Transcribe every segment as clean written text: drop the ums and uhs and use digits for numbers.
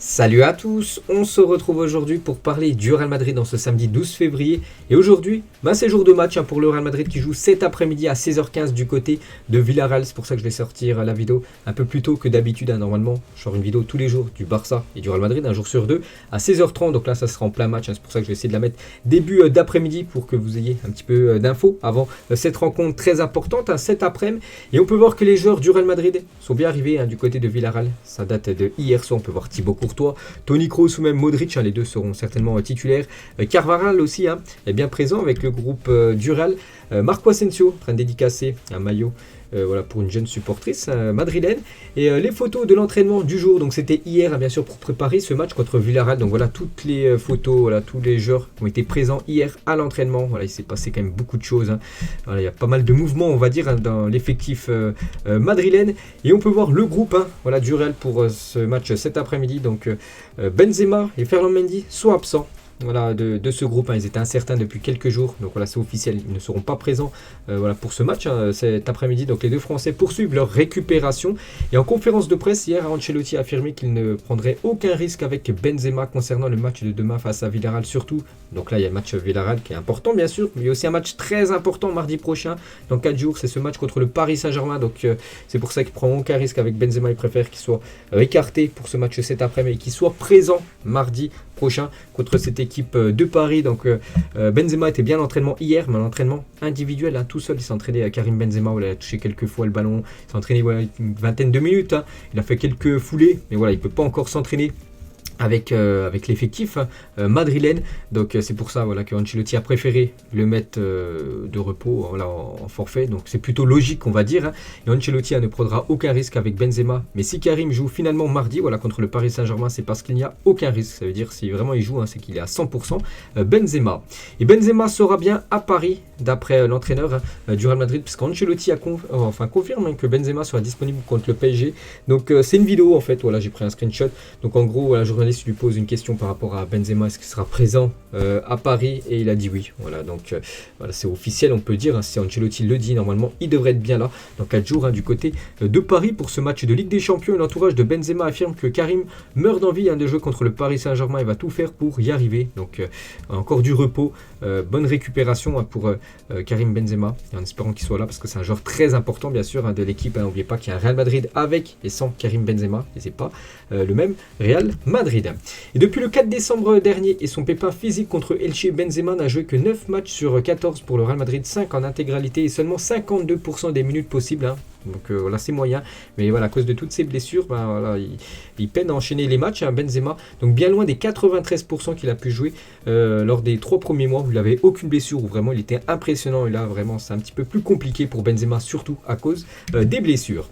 Salut à tous, on se retrouve aujourd'hui pour parler du Real Madrid en ce samedi 12 février. Et aujourd'hui, c'est jour de match pour le Real Madrid qui joue cet après-midi à 16h15 du côté de Villarreal. C'est pour ça que je vais sortir la vidéo un peu plus tôt que d'habitude. Normalement, je sors une vidéo tous les jours du Barça et du Real Madrid, un jour sur deux, à 16h30. Donc là, ça sera en plein match. C'est pour ça que je vais essayer de la mettre début d'après-midi pour que vous ayez un petit peu d'infos avant cette rencontre très importante, cet après-midi. Et on peut voir que les joueurs du Real Madrid sont bien arrivés du côté de Villarreal. Ça date de hier soir. On peut voir Thibaut Courtois, Toni Kroos ou même Modric, les deux seront certainement titulaires. Carvajal aussi est bien présent avec le groupe du Real. Marco Asensio en train de dédicacer un maillot pour une jeune supportrice madrilène. Et les photos de l'entraînement du jour, donc c'était hier bien sûr pour préparer ce match contre Villarreal. Donc voilà toutes les photos, tous les joueurs ont été présents hier à l'entraînement. Voilà, il s'est passé quand même beaucoup de choses. Voilà, il y a pas mal de mouvements on va dire dans l'effectif madrilène. Et on peut voir le groupe du Real pour ce match cet après-midi. Donc Benzema et Ferland Mendy sont absents. Voilà, de ce groupe, ils étaient incertains depuis quelques jours, donc voilà, c'est officiel, ils ne seront pas présents pour ce match cet après-midi. Donc les deux Français poursuivent leur récupération. Et en conférence de presse hier, Ancelotti a affirmé qu'il ne prendrait aucun risque avec Benzema concernant le match de demain face à Villarreal surtout. Donc là il y a le match Villarreal qui est important bien sûr, mais il y a aussi un match très important mardi prochain, dans 4 jours, c'est ce match contre le Paris Saint-Germain. Donc c'est pour ça qu'il ne prend aucun risque avec Benzema, il préfère qu'il soit écarté pour ce match cet après-midi et qu'il soit présent mardi prochain contre cette équipe de Paris. Donc Benzema était bien à l'entraînement hier, mais à l'entraînement individuel, tout seul. Il s'est entraîné à Karim Benzema, où il a touché quelques fois le ballon. Il s'est entraîné une vingtaine de minutes. Il a fait quelques foulées, mais voilà, il ne peut pas encore s'entraîner avec l'effectif madrilène. Donc c'est pour ça que Ancelotti a préféré le mettre de repos en forfait. Donc c'est plutôt logique on va dire. Et Ancelotti ne prendra aucun risque avec Benzema. Mais si Karim joue finalement mardi contre le Paris Saint-Germain, c'est parce qu'il n'y a aucun risque. Ça veut dire si vraiment il joue, c'est qu'il est à 100% Benzema. Et Benzema sera bien à Paris d'après l'entraîneur du Real Madrid, puisqu'Ancelotti confirme que Benzema sera disponible contre le PSG. Donc c'est une vidéo en fait. Voilà, j'ai pris un screenshot. Donc en gros, la journaliste lui pose une question par rapport à Benzema, est-ce qu'il sera présent à Paris, et il a dit oui. Voilà, donc c'est officiel on peut dire, si Ancelotti le dit, normalement il devrait être bien là dans 4 jours du côté de Paris pour ce match de Ligue des Champions. Et l'entourage de Benzema affirme que Karim meurt d'envie de jouer contre le Paris Saint-Germain et va tout faire pour y arriver. Donc encore du repos, bonne récupération pour Karim Benzema, et en espérant qu'il soit là parce que c'est un joueur très important bien sûr de l'équipe. N'oubliez pas qu'il y a un Real Madrid avec et sans Karim Benzema, et c'est pas le même Real Madrid. Et depuis le 4 décembre dernier et son pépin physique contre Elche, Benzema n'a joué que 9 matchs sur 14 pour le Real Madrid, 5 en intégralité et seulement 52% des minutes possibles. Donc voilà, c'est moyen. Mais voilà, à cause de toutes ces blessures, il peine à enchaîner les matchs, Benzema. Donc bien loin des 93% qu'il a pu jouer lors des 3 premiers mois où il n'avait aucune blessure, où vraiment il était impressionnant. Et là, vraiment, c'est un petit peu plus compliqué pour Benzema, surtout à cause des blessures.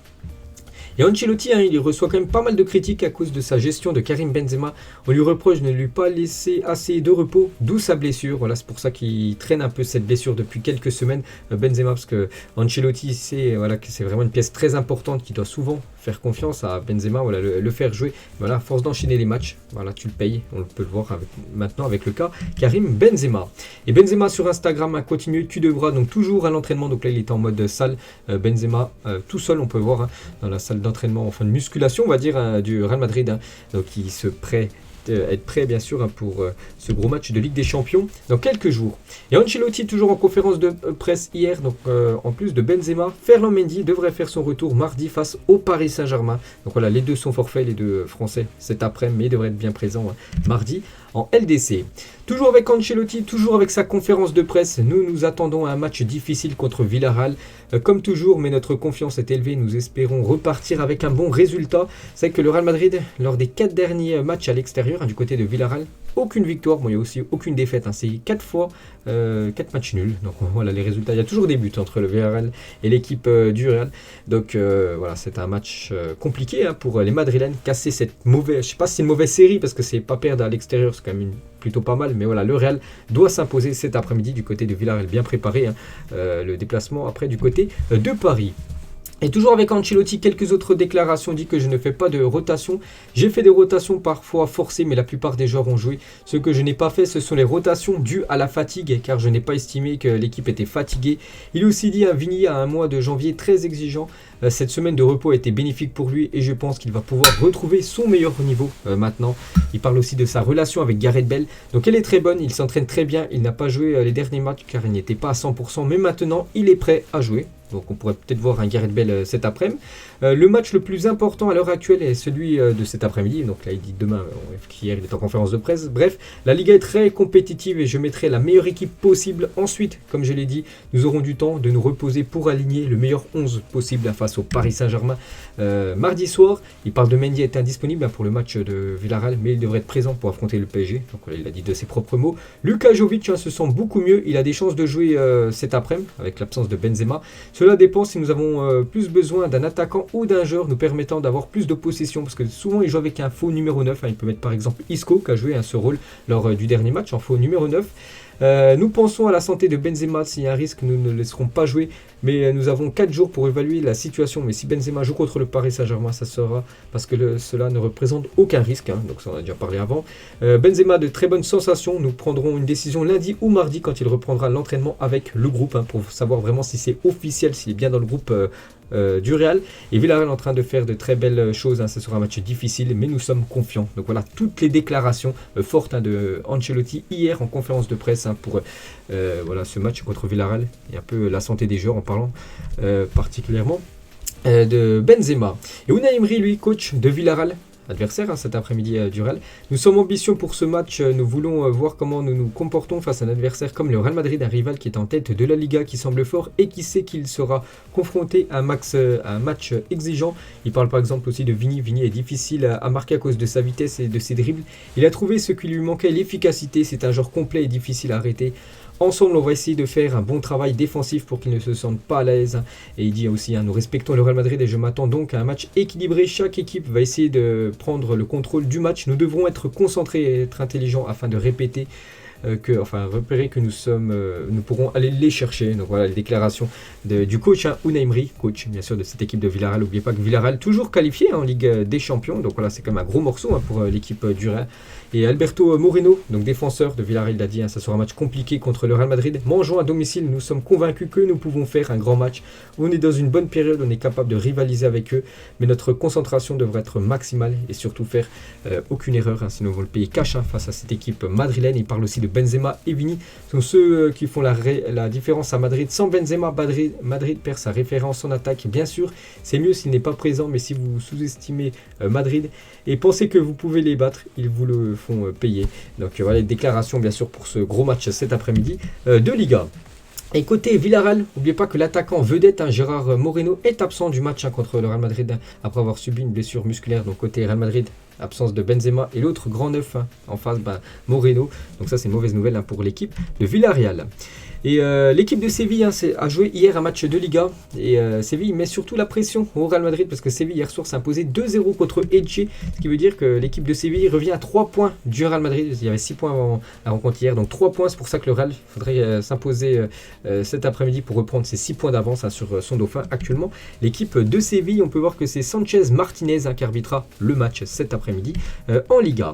Et Ancelotti, il reçoit quand même pas mal de critiques à cause de sa gestion de Karim Benzema. On lui reproche de ne lui pas laisser assez de repos, d'où sa blessure. Voilà, c'est pour ça qu'il traîne un peu cette blessure depuis quelques semaines, Benzema, parce que Ancelotti sait que c'est vraiment une pièce très importante qui doit souvent faire confiance à Benzema, le faire jouer. Voilà, à force d'enchaîner les matchs, tu le payes. On peut le voir maintenant avec le cas Karim Benzema. Et Benzema sur Instagram continue, tu devras, donc toujours à l'entraînement. Donc là, il est en mode salle. Benzema tout seul, on peut voir dans la salle d'entraînement, enfin de musculation, on va dire, du Real Madrid. Donc il se prête être prêt bien sûr pour ce gros match de Ligue des Champions dans quelques jours. Et Ancelotti toujours en conférence de presse hier, donc en plus de Benzema, Ferland Mendy devrait faire son retour mardi face au Paris Saint-Germain. Donc voilà, les deux sont forfaits, les deux Français cet après-midi, mais ils devraient être bien présents mardi en LDC. Toujours avec Ancelotti, toujours avec sa conférence de presse, nous attendons à un match difficile contre Villarreal. Comme toujours, mais notre confiance est élevée, nous espérons repartir avec un bon résultat. C'est vrai que le Real Madrid, lors des 4 derniers matchs à l'extérieur du côté de Villarreal, aucune victoire, il n'y a aussi aucune défaite, c'est 4 fois 4 matchs nuls. Donc voilà les résultats, il y a toujours des buts entre le Villarreal et l'équipe du Real. Donc voilà, c'est un match compliqué pour les Madrilènes, casser cette mauvaise, je sais pas si c'est une mauvaise série parce que c'est pas perdre à l'extérieur, c'est quand même plutôt pas mal, mais voilà, le Real doit s'imposer cet après-midi du côté de Villarreal, bien préparé le déplacement après du côté de Paris. Et toujours avec Ancelotti, quelques autres déclarations. Dit que je ne fais pas de rotation. J'ai fait des rotations parfois forcées, mais la plupart des joueurs ont joué. Ce que je n'ai pas fait, ce sont les rotations dues à la fatigue, car je n'ai pas estimé que l'équipe était fatiguée. Il a aussi dit à Vini à un mois de janvier très exigeant. Cette semaine de repos a été bénéfique pour lui et je pense qu'il va pouvoir retrouver son meilleur niveau maintenant. Il parle aussi de sa relation avec Gareth Bale. Donc elle est très bonne, il s'entraîne très bien. Il n'a pas joué les derniers matchs car il n'était pas à 100%, mais maintenant il est prêt à jouer. Donc on pourrait peut-être voir un Gareth Bale cet après-midi. Le match le plus important à l'heure actuelle est celui de cet après-midi. Donc là il dit demain, hier il est en conférence de presse. Bref, la Liga est très compétitive et je mettrai la meilleure équipe possible. Ensuite, comme je l'ai dit, nous aurons du temps de nous reposer pour aligner le meilleur 11 possible face au Paris Saint-Germain mardi soir. Il parle de Mendy est indisponible pour le match de Villarreal, mais il devrait être présent pour affronter le PSG. Donc il a dit de ses propres mots. Luka Jovic se sent beaucoup mieux. Il a des chances de jouer cet après-midi avec l'absence de Benzema. Cela dépend si nous avons plus besoin d'un attaquant ou d'un joueur nous permettant d'avoir plus de possession. Parce que souvent, il joue avec un faux numéro 9. Il peut mettre par exemple Isco qui a joué ce rôle lors du dernier match en faux numéro 9. Nous pensons à la santé de Benzema. S'il y a un risque, nous ne le laisserons pas jouer. Mais nous avons 4 jours pour évaluer la situation. Mais si Benzema joue contre le Paris Saint-Germain, ça sera parce que cela ne représente aucun risque. Donc ça, on a déjà parlé avant. Benzema, de très bonnes sensations. Nous prendrons une décision lundi ou mardi quand il reprendra l'entraînement avec le groupe. Pour savoir vraiment si c'est officiel, s'il est bien dans le groupe du Real. Et Villarreal est en train de faire de très belles choses. Ce sera un match difficile, mais nous sommes confiants. Donc voilà, toutes les déclarations fortes de Ancelotti hier en conférence de presse pour voilà, ce match contre Villarreal. Et un peu la santé des joueurs en parlant particulièrement de Benzema. Et Unai Emery, lui, coach de Villarreal, adversaire cet après-midi du Real. Nous sommes ambitieux pour ce match, nous voulons voir comment nous nous comportons face à un adversaire comme le Real Madrid, un rival qui est en tête de la Liga, qui semble fort et qui sait qu'il sera confronté à un match exigeant. Il parle par exemple aussi de Vini. Vini est difficile à marquer à cause de sa vitesse et de ses dribbles. Il a trouvé ce qui lui manquait, l'efficacité. C'est un joueur complet et difficile à arrêter. Ensemble, on va essayer de faire un bon travail défensif pour qu'ils ne se sentent pas à l'aise. Et il dit aussi, nous respectons le Real Madrid et je m'attends donc à un match équilibré. Chaque équipe va essayer de prendre le contrôle du match. Nous devrons être concentrés et être intelligents afin de repérer que nous pourrons aller les chercher. Donc voilà les déclarations du coach Unai Emery, coach bien sûr de cette équipe de Villarreal. N'oubliez pas que Villarreal toujours qualifié en Ligue des Champions. Donc voilà, c'est quand même un gros morceau pour l'équipe du Real. Et Alberto Moreno, donc défenseur de Villarreal, l'a dit, ça sera un match compliqué contre le Real Madrid. Mangeons à domicile, nous sommes convaincus que nous pouvons faire un grand match. On est dans une bonne période, on est capable de rivaliser avec eux, mais notre concentration devrait être maximale et surtout faire aucune erreur, sinon on va le payer cash face à cette équipe madrilène. Il parle aussi de Benzema et Vini, ce sont ceux qui font la différence à Madrid. Sans Benzema, Madrid perd sa référence en attaque. Bien sûr, c'est mieux s'il n'est pas présent, mais si vous sous-estimez Madrid et pensez que vous pouvez les battre, ils vous le font payer. Donc voilà les déclarations bien sûr pour ce gros match cet après-midi de Liga. Et côté Villarreal, n'oubliez pas que l'attaquant vedette Gérard Moreno est absent du match contre le Real Madrid après avoir subi une blessure musculaire. Donc côté Real Madrid, absence de Benzema et l'autre grand neuf en face, Moreno. Donc ça c'est une mauvaise nouvelle pour l'équipe de Villarreal. Et l'équipe de Séville a joué hier un match de Liga et Séville met surtout la pression au Real Madrid parce que Séville hier soir s'est imposé 2-0 contre Elche, ce qui veut dire que l'équipe de Séville revient à 3 points du Real Madrid. Il y avait 6 points avant la rencontre hier, donc 3 points. C'est pour ça que le Real faudrait s'imposer cet après-midi pour reprendre ses 6 points d'avance sur son dauphin actuellement. L'équipe de Séville, on peut voir que c'est Sanchez Martinez qui arbitrera le match cet après-midi en Liga.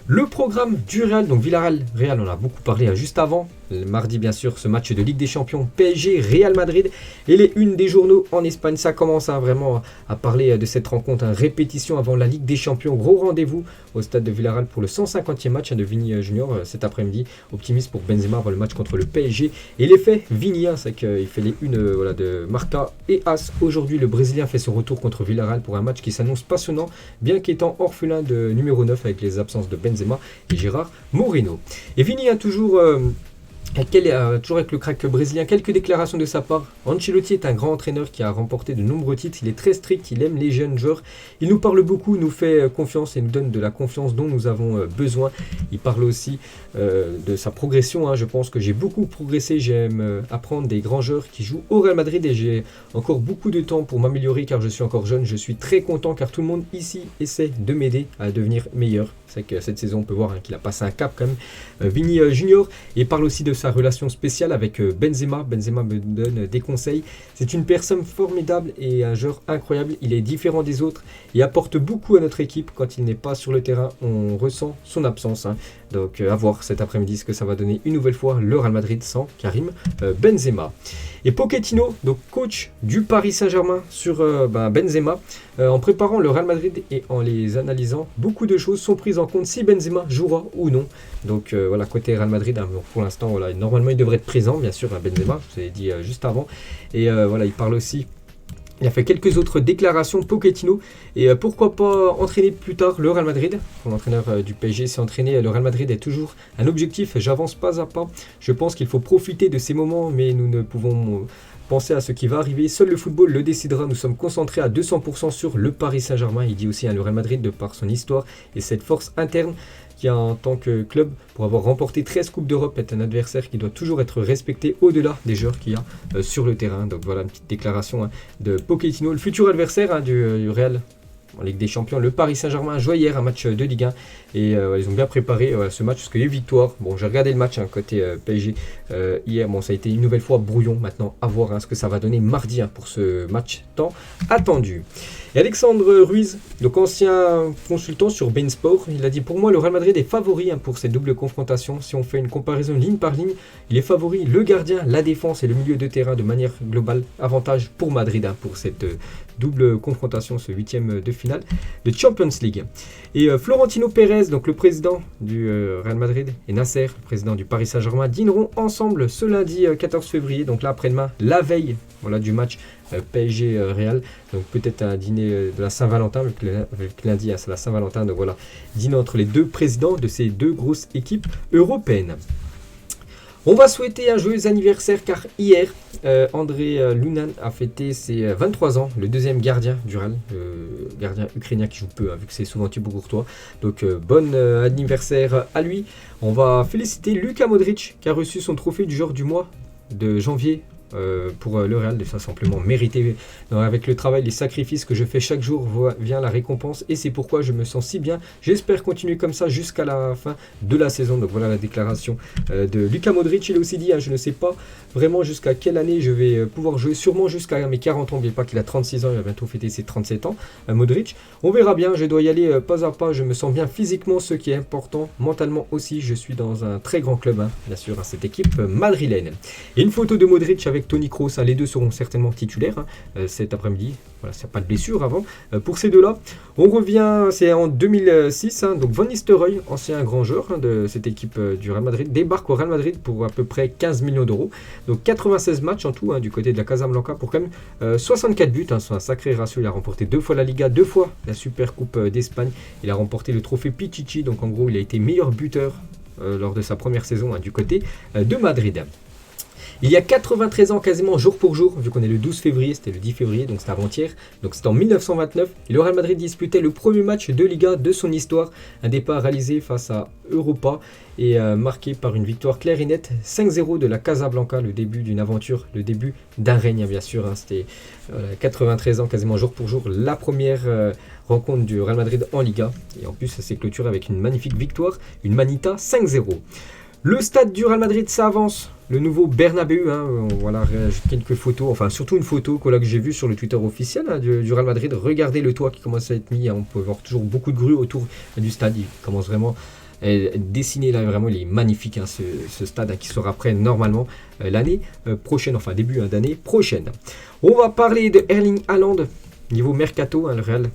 Le programme du Real, donc Villarreal, on en a beaucoup parlé juste avant. Le mardi, bien sûr, ce match de Ligue des Champions, PSG, Real Madrid. Et les unes des journaux en Espagne, ça commence vraiment à parler de cette rencontre. Répétition avant la Ligue des Champions. Gros rendez-vous au stade de Villarreal pour le 150e match de Vini Junior cet après-midi. Optimiste pour Benzema avant le match contre le PSG. Et l'effet Vini, c'est qu'il fait les unes de Marca et As. Aujourd'hui, le Brésilien fait son retour contre Villarreal pour un match qui s'annonce passionnant, bien qu'étant orphelin de numéro 9 avec les absences de Benzema et Gérard Moreno. Et Vini a toujours avec le crack brésilien, quelques déclarations de sa part. Ancelotti est un grand entraîneur qui a remporté de nombreux titres. Il est très strict, il aime les jeunes joueurs. Il nous parle beaucoup, nous fait confiance et nous donne de la confiance dont nous avons besoin. Il parle aussi de sa progression. Je pense que j'ai beaucoup progressé. J'aime apprendre des grands joueurs qui jouent au Real Madrid et j'ai encore beaucoup de temps pour m'améliorer car je suis encore jeune. Je suis très content car tout le monde ici essaie de m'aider à devenir meilleur. C'est que cette saison, on peut voir qu'il a passé un cap quand même. Vini Junior, il parle aussi de sa relation spéciale avec Benzema. Benzema me donne des conseils. C'est une personne formidable et un joueur incroyable. Il est différent des autres et apporte beaucoup à notre équipe. Quand il n'est pas sur le terrain, on ressent son absence. Donc à voir cet après-midi ce que ça va donner une nouvelle fois le Real Madrid sans Karim Benzema. Et Pochettino, donc coach du Paris Saint-Germain sur Benzema, en préparant le Real Madrid et en les analysant, beaucoup de choses sont prises en compte si Benzema jouera ou non. Donc voilà, côté Real Madrid, pour l'instant, voilà, normalement il devrait être présent, bien sûr, Benzema, je vous l'ai dit juste avant. Et voilà, il parle aussi. Il a fait quelques autres déclarations, Pochettino, et pourquoi pas entraîner plus tard le Real Madrid. L'entraîneur du PSG s'est entraîné, le Real Madrid est toujours un objectif, j'avance pas à pas. Je pense qu'il faut profiter de ces moments, mais nous ne pouvons penser à ce qui va arriver. Seul le football le décidera, nous sommes concentrés à 200% sur le Paris Saint-Germain. Il dit aussi le Real Madrid, de par son histoire et cette force interne, qui en tant que club, pour avoir remporté 13 Coupes d'Europe, est un adversaire qui doit toujours être respecté au-delà des joueurs qu'il y a sur le terrain. Donc voilà une petite déclaration de Pochettino, le futur adversaire du Real en Ligue des Champions. Le Paris Saint-Germain jouait hier un match de Ligue 1 et ils ont bien préparé ce match parce qu'il y a eu victoire. Bon, j'ai regardé le match côté PSG hier. Bon, ça a été une nouvelle fois brouillon. Maintenant, à voir ce que ça va donner mardi pour ce match tant attendu. Et Alexandre Ruiz, donc ancien consultant sur Bein Sport, il a dit: pour moi le Real Madrid est favori pour cette double confrontation. Si on fait une comparaison ligne par ligne, il est favori le gardien, la défense et le milieu de terrain de manière globale. Avantage pour Madrid pour cette double confrontation, ce 8e de finale de Champions League. Et Florentino Pérez, donc le président du Real Madrid, et Nasser, le président du Paris Saint-Germain, dîneront ensemble ce lundi 14 février, donc là après-demain, la veille du match PSG Real. Donc peut-être un dîner de la Saint-Valentin, vu que lundi c'est la Saint-Valentin. Donc voilà, dîner entre les deux présidents de ces deux grosses équipes européennes. On va souhaiter un joyeux anniversaire car hier, André Lunan a fêté ses 23 ans, le deuxième gardien du Real, gardien ukrainien qui joue peu, vu que c'est souvent Thibaut Courtois. Donc bon anniversaire à lui. On va féliciter Luka Modric qui a reçu son trophée du joueur du mois de janvier. Pour le Real, ça simplement mérité. Avec le travail, les sacrifices que je fais chaque jour, vient la récompense et c'est pourquoi je me sens si bien. J'espère continuer comme ça jusqu'à la fin de la saison. Donc voilà la déclaration de Luka Modric. Il a aussi dit je ne sais pas vraiment jusqu'à quelle année je vais pouvoir jouer, sûrement jusqu'à mes 40 ans. N'oubliez pas qu'il a 36 ans, il va bientôt fêter ses 37 ans. Modric, on verra bien, je dois y aller pas à pas. Je me sens bien physiquement, ce qui est important, mentalement aussi. Je suis dans un très grand club, bien sûr, cette équipe madrilène. Et une photo de Modric avec Toni Kroos, les deux seront certainement titulaires cet après-midi. Voilà, s'il n'y a pas de blessure avant. Pour ces deux-là, on revient, c'est en 2006, donc Van Nistelrooy, ancien grand joueur de cette équipe du Real Madrid, débarque au Real Madrid pour à peu près 15 millions d'euros. Donc 96 matchs en tout du côté de la Casablanca pour quand même 64 buts. C'est un sacré ratio. Il a remporté 2 fois la Liga, 2 fois la Super Coupe d'Espagne. Il a remporté le trophée Pichichi. Donc en gros, il a été meilleur buteur lors de sa première saison du côté de Madrid. Il y a 93 ans, quasiment jour pour jour, vu qu'on est le 12 février, c'était le 10 février, donc c'était avant-hier. Donc c'était en 1929. Et le Real Madrid disputait le premier match de Liga de son histoire. Un départ réalisé face à Europa et marqué par une victoire claire et nette 5-0 de la Casablanca. Le début d'une aventure, le début d'un règne, bien sûr. C'était 93 ans, quasiment jour pour jour, la première rencontre du Real Madrid en Liga. Et en plus, ça s'est clôturé avec une magnifique victoire, une Manita 5-0. Le stade du Real Madrid, ça avance. Le nouveau Bernabéu, voilà, quelques photos, enfin surtout une photo que j'ai vue sur le Twitter officiel du Real Madrid. Regardez le toit qui commence à être mis, on peut voir toujours beaucoup de grues autour du stade. Il commence vraiment à être dessiné là, vraiment il est magnifique ce stade qui sera prêt normalement l'année prochaine, enfin début d'année prochaine. On va parler de Erling Haaland, niveau mercato, le Real.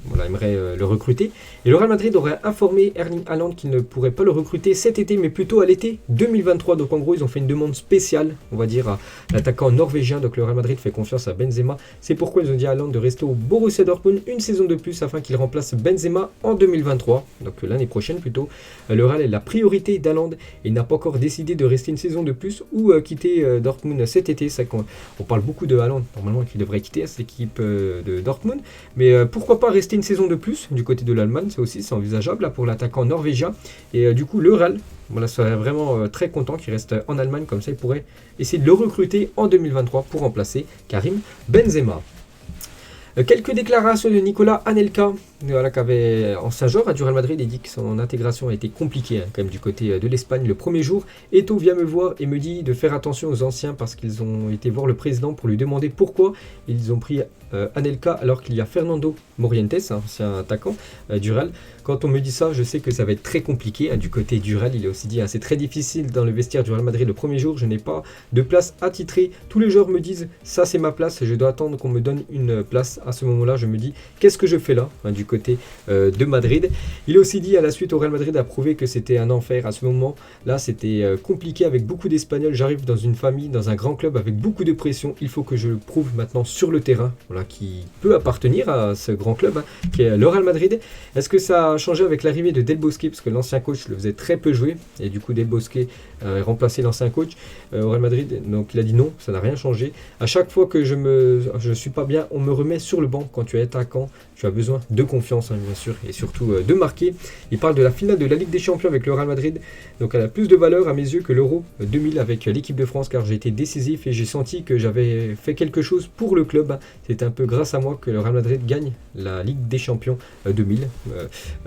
Voilà, aimerait le recruter. Et le Real Madrid aurait informé Erling Haaland qu'il ne pourrait pas le recruter cet été, mais plutôt à l'été 2023. Donc en gros, ils ont fait une demande spéciale, on va dire, à l'attaquant norvégien. Donc le Real Madrid fait confiance à Benzema. C'est pourquoi ils ont dit à Haaland de rester au Borussia Dortmund une saison de plus afin qu'il remplace Benzema en 2023. Donc l'année prochaine plutôt. Le Real est la priorité d'Haaland et il n'a pas encore décidé de rester une saison de plus ou quitter Dortmund cet été. On parle beaucoup de Haaland, normalement qu'il devrait quitter cette équipe de Dortmund. Mais pourquoi pas rester une saison de plus du côté de l'Allemagne, c'est envisageable pour l'attaquant norvégien. Et du coup, le Real serait vraiment très content qu'il reste en Allemagne, comme ça il pourrait essayer de le recruter en 2023 pour remplacer Karim Benzema. Quelques déclarations de Nicolas Anelka, voilà, qui avait ancien joueur du Real Madrid, il dit que son intégration a été compliquée quand même du côté de l'Espagne le premier jour. Eto'o vient me voir et me dit de faire attention aux anciens parce qu'ils ont été voir le président pour lui demander pourquoi ils ont pris Anelka alors qu'il y a Fernando Morientes, ancien attaquant du Real. Quand on me dit ça, je sais que ça va être très compliqué du côté du Real. Il a aussi dit c'est très difficile dans le vestiaire du Real Madrid le premier jour, je n'ai pas de place attitrée. Tous les joueurs me disent ça c'est ma place, je dois attendre qu'on me donne une place. À ce moment-là, je me dis qu'est-ce que je fais là du côté de Madrid. Il a aussi dit à la suite au Real Madrid a prouvé que c'était un enfer. À ce moment-là, c'était compliqué avec beaucoup d'Espagnols. J'arrive dans une famille, dans un grand club avec beaucoup de pression. Il faut que je le prouve maintenant sur le terrain, voilà, qui peut appartenir à ce grand club qui est le Real Madrid. Est-ce que ça a changé avec l'arrivée de Del Bosque parce que l'ancien coach le faisait très peu jouer et du coup Del Bosque a remplacé l'ancien coach au Real Madrid. Donc il a dit non, ça n'a rien changé. À chaque fois que je suis pas bien, on me remet sur le banc. Quand tu es attaquant, tu as besoin de confiance bien sûr et surtout de marquer. Il parle de la finale de la Ligue des Champions avec le Real Madrid. Donc elle a plus de valeur à mes yeux que l'Euro 2000 avec l'équipe de France car j'ai été décisif et j'ai senti que j'avais fait quelque chose pour le club. C'est un peu grâce à moi que le Real Madrid gagne la Ligue des Champions 2000.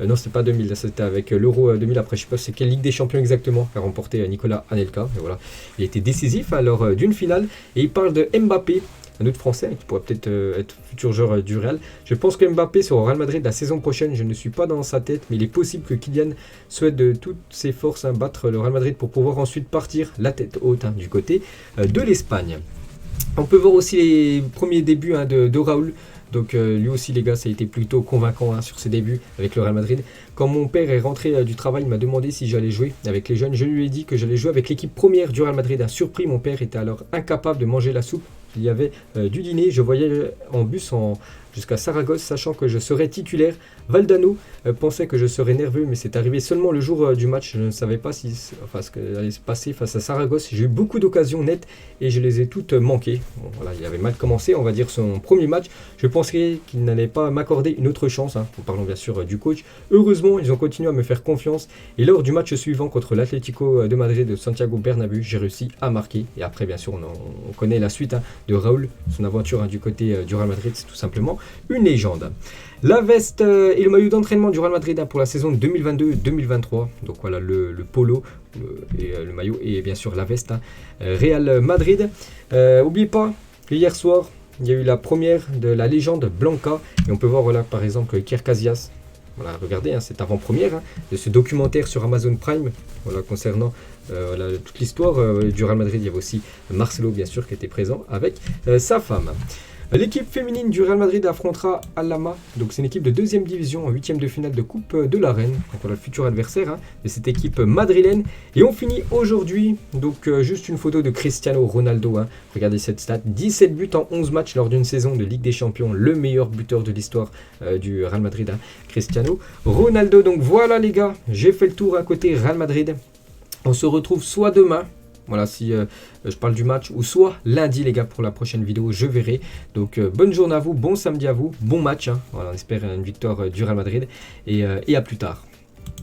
Non, c'était pas 2000, c'était avec l'Euro 2000. Après, je sais pas c'est quelle Ligue des Champions exactement qu'a remporté Nicolas Anelka. Et voilà, il a été décisif lors d'une finale et il parle de Mbappé. Un autre Français qui pourrait peut-être être futur joueur du Real. Je pense que Mbappé sera au Real Madrid la saison prochaine. Je ne suis pas dans sa tête, mais il est possible que Kylian souhaite de toutes ses forces battre le Real Madrid pour pouvoir ensuite partir la tête haute du côté de l'Espagne. On peut voir aussi les premiers débuts de Raúl. Donc lui aussi les gars, ça a été plutôt convaincant sur ses débuts avec le Real Madrid. Quand mon père est rentré du travail, il m'a demandé si j'allais jouer avec les jeunes. Je lui ai dit que j'allais jouer avec l'équipe première du Real Madrid. Surpris, mon père était alors incapable de manger la soupe. Il y avait du dîner, je voyais en bus jusqu'à Saragosse, sachant que je serais titulaire. Valdano pensait que je serais nerveux, mais c'est arrivé seulement le jour du match. Je ne savais pas ce que allait se passer face à Saragosse. J'ai eu beaucoup d'occasions nettes et je les ai toutes manquées. Bon, voilà, il avait mal commencé, on va dire, son premier match. Je pensais qu'il n'allait pas m'accorder une autre chance, en parlant bien sûr du coach. Heureusement, ils ont continué à me faire confiance. Et lors du match suivant contre l'Atlético de Madrid de Santiago Bernabéu, j'ai réussi à marquer. Et après, bien sûr, on connaît la suite de Raúl, son aventure du côté du Real Madrid, c'est tout simplement une légende. La veste et le maillot d'entraînement du Real Madrid pour la saison 2022-2023. Donc voilà le polo et le maillot et bien sûr la veste Real Madrid. N'oubliez pas que hier soir, il y a eu la première de la légende Blanca. Et on peut voir voilà, par exemple Iker Casillas. Voilà, regardez cette avant-première de ce documentaire sur Amazon Prime voilà, concernant toute l'histoire du Real Madrid. Il y avait aussi Marcelo bien sûr qui était présent avec sa femme. L'équipe féminine du Real Madrid affrontera Al-Lama, donc c'est une équipe de 2e division en 8e de finale de Coupe de la Reine, donc on a le futur adversaire de cette équipe madrilène. Et on finit aujourd'hui, donc juste une photo de Cristiano Ronaldo, regardez cette stat, 17 buts en 11 matchs lors d'une saison de Ligue des Champions, le meilleur buteur de l'histoire du Real Madrid, Cristiano Ronaldo. Donc voilà les gars, j'ai fait le tour à côté Real Madrid, on se retrouve soit demain, voilà, si je parle du match, ou soit lundi les gars pour la prochaine vidéo, je verrai. Donc bonne journée à vous, bon samedi à vous, bon match. Voilà, on espère une victoire du Real Madrid et à plus tard.